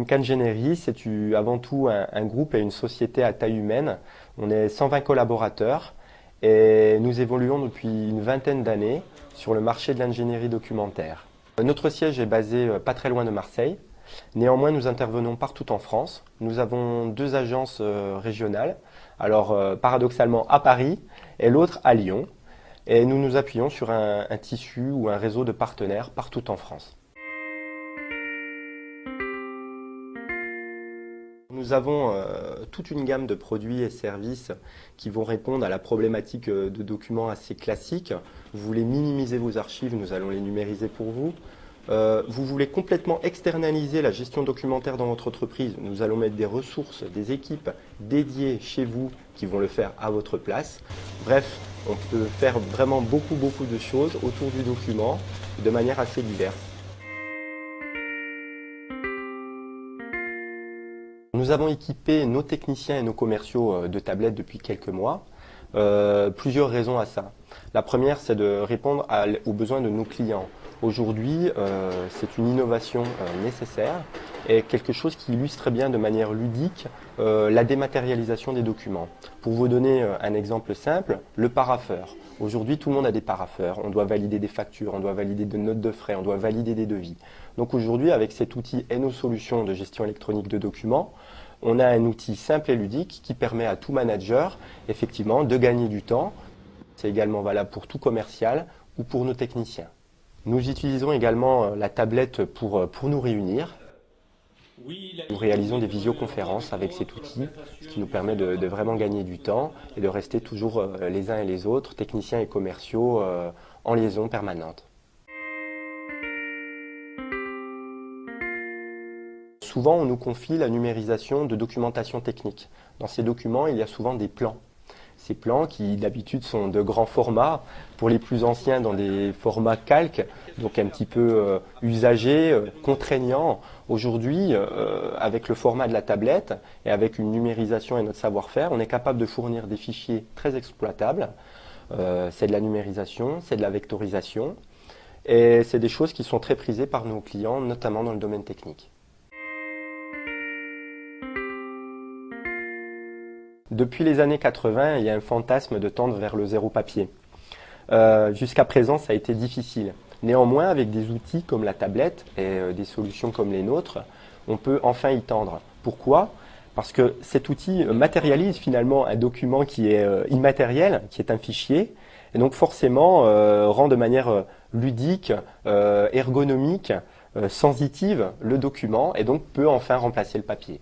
MK Engineering, c'est avant tout un groupe et une société à taille humaine. On est 120 collaborateurs et nous évoluons depuis une vingtaine d'années sur le marché de l'ingénierie documentaire. Notre siège est basé pas très loin de Marseille. Néanmoins, nous intervenons partout en France. Nous avons deux agences régionales, alors paradoxalement à Paris et l'autre à Lyon. Et nous nous appuyons sur un tissu ou un réseau de partenaires partout en France. Nous avons toute une gamme de produits et services qui vont répondre à la problématique de documents assez classiques. Vous voulez minimiser vos archives, nous allons les numériser pour vous. Vous voulez complètement externaliser la gestion documentaire dans votre entreprise, nous allons mettre des ressources, des équipes dédiées chez vous qui vont le faire à votre place. Bref, on peut faire vraiment beaucoup de choses autour du document de manière assez diverse. Nous avons équipé nos techniciens et nos commerciaux de tablettes depuis quelques mois. Plusieurs raisons à ça. La première, c'est de répondre aux besoins de nos clients. Aujourd'hui, c'est une innovation nécessaire et quelque chose qui illustre très bien de manière ludique la dématérialisation des documents. Pour vous donner un exemple simple, le parapheur. Aujourd'hui, tout le monde a des parapheurs. On doit valider des factures, on doit valider des notes de frais, on doit valider des devis. Donc aujourd'hui, avec cet outil et nos solutions de gestion électronique de documents, on a un outil simple et ludique qui permet à tout manager, effectivement, de gagner du temps. C'est également valable pour tout commercial ou pour nos techniciens. Nous utilisons également la tablette pour nous réunir. Nous réalisons des visioconférences avec cet outil, ce qui nous permet de vraiment gagner du temps et de rester toujours les uns et les autres, techniciens et commerciaux, en liaison permanente. Souvent, on nous confie la numérisation de documentation technique. Dans ces documents, il y a souvent des plans. Ces plans qui d'habitude sont de grands formats, pour les plus anciens dans des formats calques, donc un petit peu usagés, contraignants. Aujourd'hui, avec le format de la tablette et avec une numérisation et notre savoir-faire, on est capable de fournir des fichiers très exploitables. C'est de la numérisation, c'est de la vectorisation et c'est des choses qui sont très prisées par nos clients, notamment dans le domaine technique. Depuis les années 80, il y a un fantasme de tendre vers le zéro papier. Jusqu'à présent, ça a été difficile. Néanmoins, avec des outils comme la tablette et des solutions comme les nôtres, on peut enfin y tendre. Pourquoi ? Parce que cet outil matérialise finalement un document qui est immatériel, qui est un fichier, et donc forcément rend de manière ludique, ergonomique, sensitive le document, et donc peut enfin remplacer le papier.